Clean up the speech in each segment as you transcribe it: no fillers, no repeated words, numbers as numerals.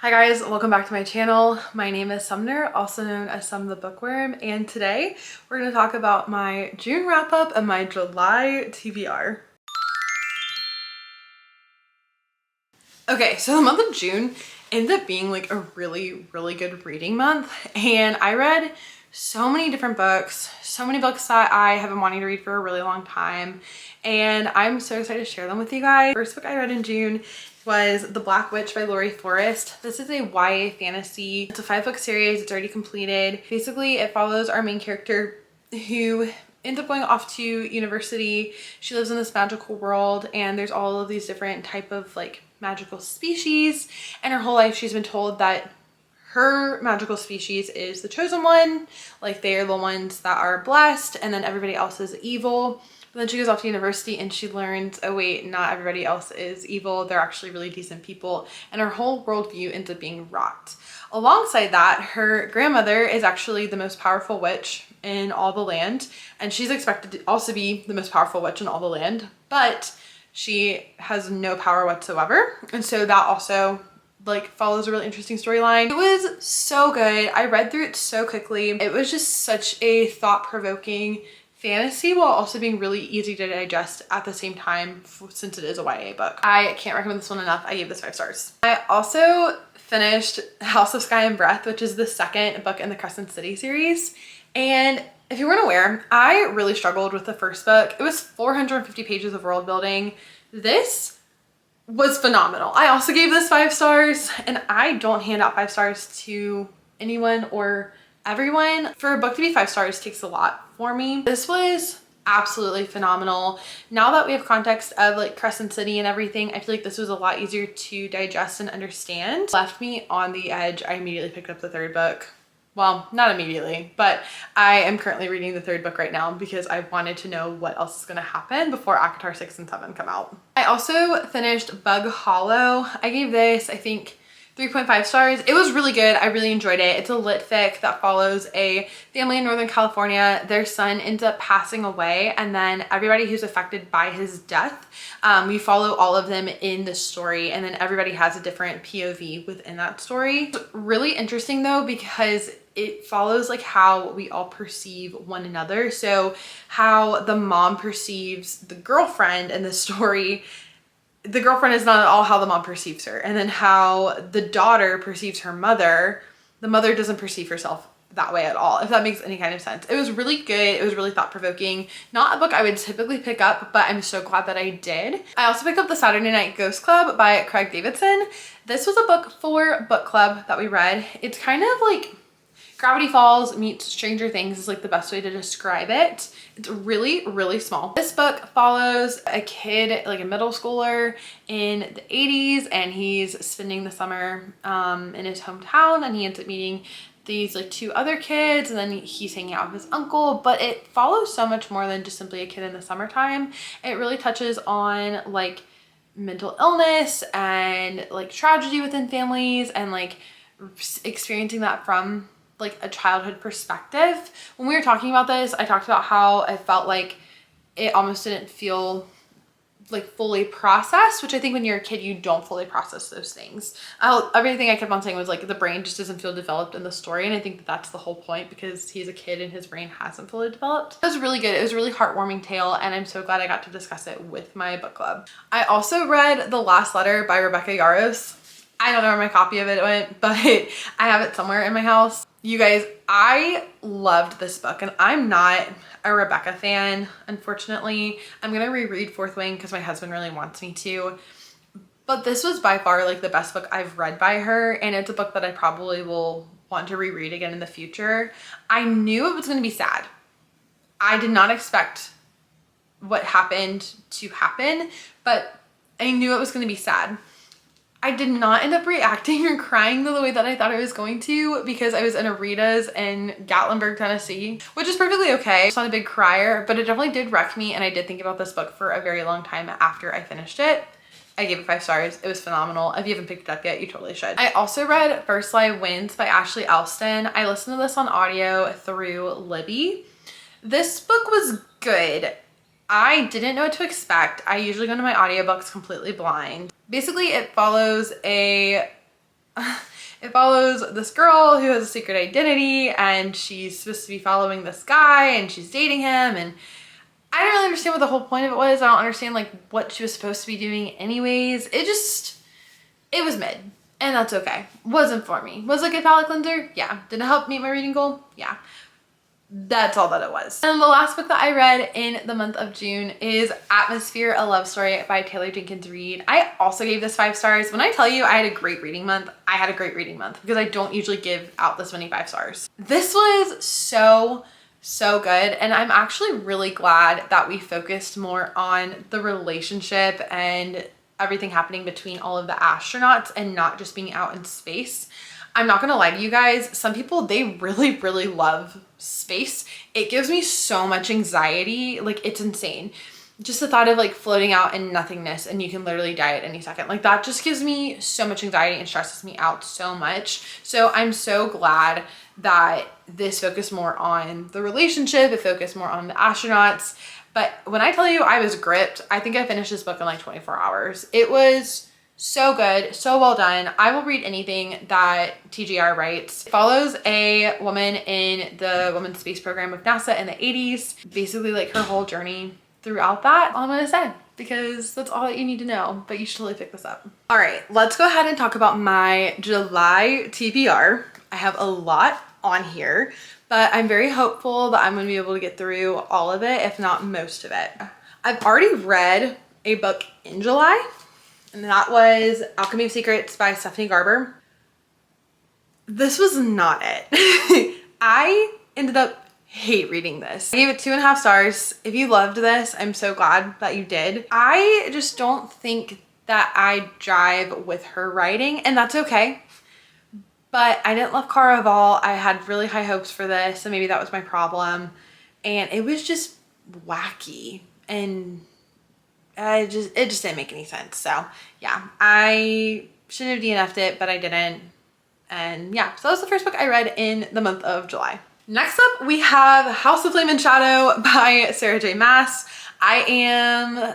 Hi guys, welcome back to my channel. My name is Sumner, also known as Sum the Bookworm, and today we're going to talk about my June wrap up and my July TBR. Okay, so the month of June ended up being like a really good reading month, and I read so many different books, so many books that I have been wanting to read for a really long time, and I'm so excited to share them with you guys. First book I read in June was The Black Witch by Laurie Forrest. This is a YA fantasy. It's a 5-book series. It's already completed. Basically, it follows our main character who ends up going off to university. She lives in this magical world, and there's all of these different type of like magical species, and her whole life she's been told that her magical species is the chosen one, like they're the ones that are blessed, and then everybody else is evil. But then she goes off to university and she learns, oh wait, not everybody else is evil. They're actually really decent people. And her whole worldview ends up being rocked. Alongside that, her grandmother is actually the most powerful witch in all the land. And she's expected to also be the most powerful witch in all the land. But she has no power whatsoever. And so that also like follows a really interesting storyline. It was so good. I read through it so quickly. It was just such a thought-provoking fantasy while also being really easy to digest at the same time since it is a YA book. I can't recommend this one enough. I gave this 5 stars. I also finished House of Sky and Breath, which is the second book in the Crescent City series. And if you weren't aware, I really struggled with the first book. It was 450 pages of world building. This was phenomenal. I also gave this 5 stars, and I don't hand out 5 stars to anyone or everyone. For a book to be 5 stars takes a lot for me. This was absolutely phenomenal. Now that we have context of like Crescent City and everything, I feel like this was a lot easier to digest and understand. Left me on the edge. I immediately picked up the 3rd book. Well, not immediately, but I am currently reading the 3rd book right now because I wanted to know what else is going to happen before ACOTAR 6 and 7 come out. I also finished Bug Hollow. I gave this, I think, 3.5 stars. It was really good. I really enjoyed it. It's a lit fic that follows a family in Northern California. Their son ends up passing away, and then everybody who's affected by his death, we follow all of them in the story, and then everybody has a different POV within that story. It's really interesting though, because it follows like how we all perceive one another. So how the mom perceives the girlfriend in the story, the girlfriend is not at all how the mom perceives her. And then how the daughter perceives her mother, the mother doesn't perceive herself that way at all, if that makes any kind of sense. It was really good. It was really thought-provoking. Not a book I would typically pick up, but I'm so glad that I did. I also picked up The Saturday Night Ghost Club by Craig Davidson. This was a book for book club that we read. It's kind of like Gravity Falls meets Stranger Things is like the best way to describe it. It's really small. This book follows a kid, like a middle schooler in the 80s, and he's spending the summer in his hometown, and he ends up meeting these like 2 other kids, and then he's hanging out with his uncle. But it follows so much more than just simply a kid in the summertime. It really touches on like mental illness and like tragedy within families, and like experiencing that from like a childhood perspective. When we were talking about this, I talked about how I felt like it almost didn't feel like fully processed, which I think when you're a kid, you don't fully process those things. Everything I kept on saying was like the brain just doesn't feel developed in the story, and I think that that's the whole point, because he's a kid and his brain hasn't fully developed. It was really good. It was a really heartwarming tale, and I'm so glad I got to discuss it with my book club. I also read The Last Letter by Rebecca Yarros. I don't know where my copy of it went, but I have it somewhere in my house. You guys, I loved this book, and I'm not a Rebecca fan, unfortunately. I'm gonna reread Fourth Wing because my husband really wants me to, but this was by far like the best book I've read by her, and it's a book that I probably will want to reread again in the future. I knew it was gonna be sad. I did not expect what happened to happen, but I knew it was gonna be sad. I did not end up reacting or crying the way that I thought I was going to, because I was in a Rita's in Gatlinburg, Tennessee, which is perfectly okay. It's not a big crier, but it definitely did wreck me, and I did think about this book for a very long time after I finished it. I gave it 5 stars. It was phenomenal. If you haven't picked it up yet, you totally should. I also read First Lie Wins by Ashley Elston. I listened to this on audio through Libby. This book was good. I didn't know what to expect. I usually go into my audiobooks completely blind. Basically, it follows a It follows this girl who has a secret identity and she's supposed to be following this guy and she's dating him, and I didn't really understand what the whole point of it was. I don't understand like what she was supposed to be doing anyways. It was mid, and that's okay. Wasn't for me. Was it a good palate cleanser? Yeah. Did it help meet my reading goal? Yeah. That's all that it was. And the last book that I read in the month of June is Atmosphere, a Love Story by Taylor Jenkins Reid. I also gave this 5 stars. When I tell you I had a great reading month, I had a great reading month because I don't usually give out this many 5 stars. This was so good, and I'm actually really glad that we focused more on the relationship and everything happening between all of the astronauts and not just being out in space. I'm not gonna lie to you guys, some people, they really love space. It gives me so much anxiety, like it's insane. Just the thought of like floating out in nothingness and you can literally die at any second. Like that just gives me so much anxiety and stresses me out so much. So I'm so glad that this focused more on the relationship, it focused more on the astronauts. But when I tell you I was gripped, I think I finished this book in like 24 hours. It was so good, so well done. I will read anything that TBR writes. It follows a woman in the women's space program of NASA in the 80s. Basically like her whole journey throughout that. All I'm gonna say, because that's all that you need to know, but you should totally pick this up. All right, let's go ahead and talk about my July TBR. I have a lot on here, but I'm very hopeful that I'm gonna be able to get through all of it, if not most of it. I've already read a book in July, and that was Alchemy of Secrets by Stephanie Garber. This was not it. I ended up hate reading this. I gave it 2.5 stars. If you loved this, I'm so glad that you did. I just don't think that I jive with her writing, and that's okay. But I didn't love Caraval. I had really high hopes for this, and maybe that was my problem. And it was just wacky, and it just didn't make any sense. So yeah, I should have DNF'd it, but I didn't. And yeah, so that was the first book I read in the month of July. Next up, we have House of Flame and Shadow by Sarah J. Maas. I am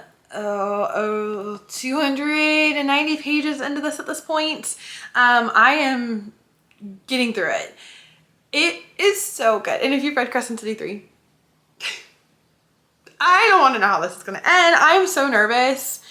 290 pages into this at this point. I am getting through it. It is so good. And if you've read Crescent City 3, I don't want to know how this is going to end. I'm so nervous,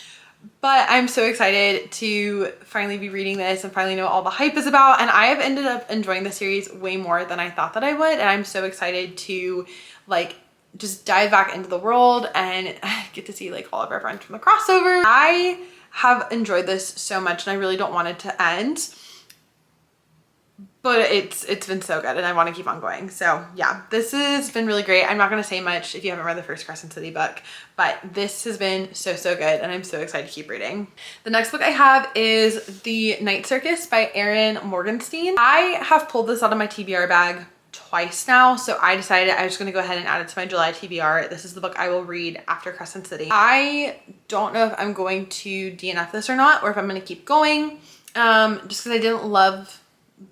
but I'm so excited to finally be reading this and finally know all the hype is about. And I have ended up enjoying the series way more than I thought that I would. And I'm so excited to like just dive back into the world and get to see like all of our friends from the crossover. I have enjoyed this so much and I really don't want it to end. But it's been so good and I want to keep on going. So yeah, this has been really great. I'm not going to say much if you haven't read the first Crescent City book, but this has been so good and I'm so excited to keep reading. The next book I have is The Night Circus by Erin Morgenstein. I have pulled this out of my TBR bag twice now, so I decided I was just going to go ahead and add it to my July TBR. This is the book I will read after Crescent City. I don't know if I'm going to DNF this or not, or if I'm going to keep going, just because I didn't love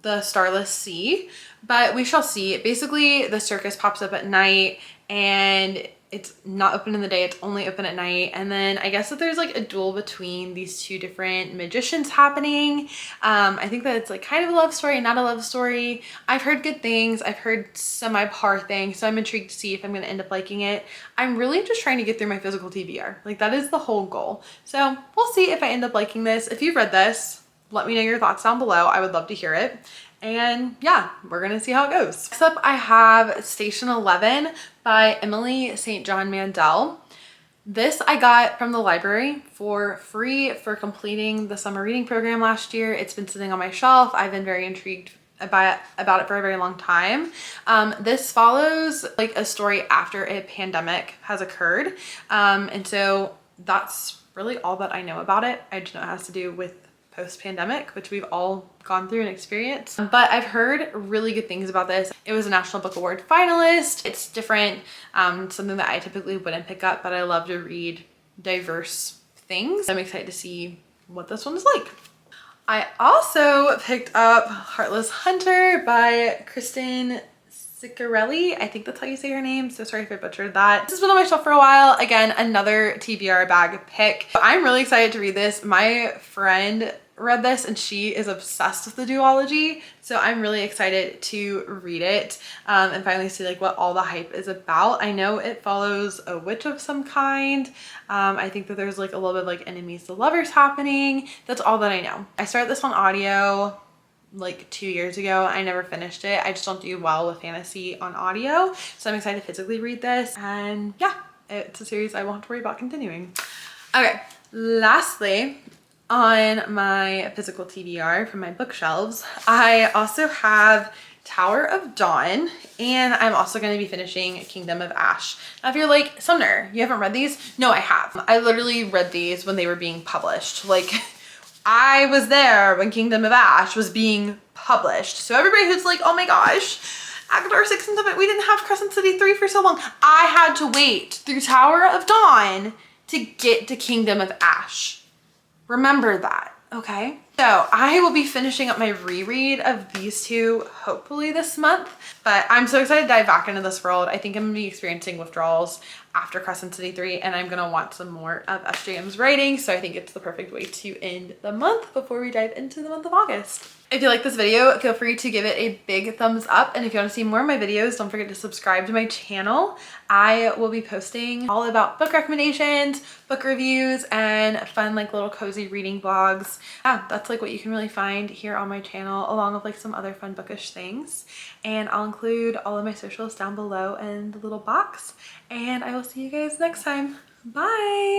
the Starless Sea, but we shall see. Basically, the circus pops up at night and it's not open in the day, it's only open at night. And then I guess that there's like a duel between these two different magicians happening. I think that it's like kind of a love story, not a love story. I've heard good things. I've heard semi-par things, so I'm intrigued to see if I'm going to end up liking it. I'm really just trying to get through my physical TBR. Like that is the whole goal. So we'll see if I end up liking this. If you've read this, let me know your thoughts down below. I would love to hear it. And yeah, we're gonna see how it goes. Next up, I have Station 11 by Emily St. John Mandel. This I got from the library for free for completing the summer reading program last year. It's been sitting on my shelf. I've been very intrigued about it for a very long time. This follows like a story after a pandemic has occurred. And so that's really all that I know about it. I just know it has to do with post-pandemic, which we've all gone through and experienced. But I've heard really good things about this. It was a National Book Award finalist. It's different, something that I typically wouldn't pick up, but I love to read diverse things. I'm excited to see what this one is like. I also picked up Heartless Hunter by Kristen Ciccarelli. I think that's how you say her name, so sorry if I butchered that. This has been on my shelf for a while. Again, another TBR bag pick. I'm really excited to read this. My friend read this and she is obsessed with the duology. So I'm really excited to read it and finally see like what all the hype is about. I know it follows a witch of some kind. I think that there's like a little bit of like enemies to lovers happening. That's all that I know. I started this on audio like 2 years ago. I never finished it. I just don't do well with fantasy on audio. So I'm excited to physically read this. And yeah, it's a series I won't have to worry about continuing. Okay, lastly, on my physical TBR from my bookshelves, I also have Tower of Dawn, and I'm also going to be finishing Kingdom of Ash. Now if you're like, Sumner, you haven't read these? No, I have. I literally read these when they were being published. Like, I was there when Kingdom of Ash was being published. So everybody who's like, oh my gosh, Agadar 6 and 7, we didn't have Crescent City 3 for so long. I had to wait through Tower of Dawn to get to Kingdom of Ash. Remember that, okay? So I will be finishing up my reread of these two hopefully this month, but I'm so excited to dive back into this world. I think I'm gonna be experiencing withdrawals after Crescent City 3, and I'm gonna want some more of SJM's writing, so I think it's the perfect way to end the month before we dive into the month of August. If you like this video, feel free to give it a big thumbs up, and if you want to see more of my videos, don't forget to subscribe to my channel. I will be posting all about book recommendations, book reviews, and fun like little cozy reading vlogs. Yeah, that's like what you can really find here on my channel, along with like some other fun bookish things. And I'll include all of my socials down below in the little box, and I will see you guys next time. Bye!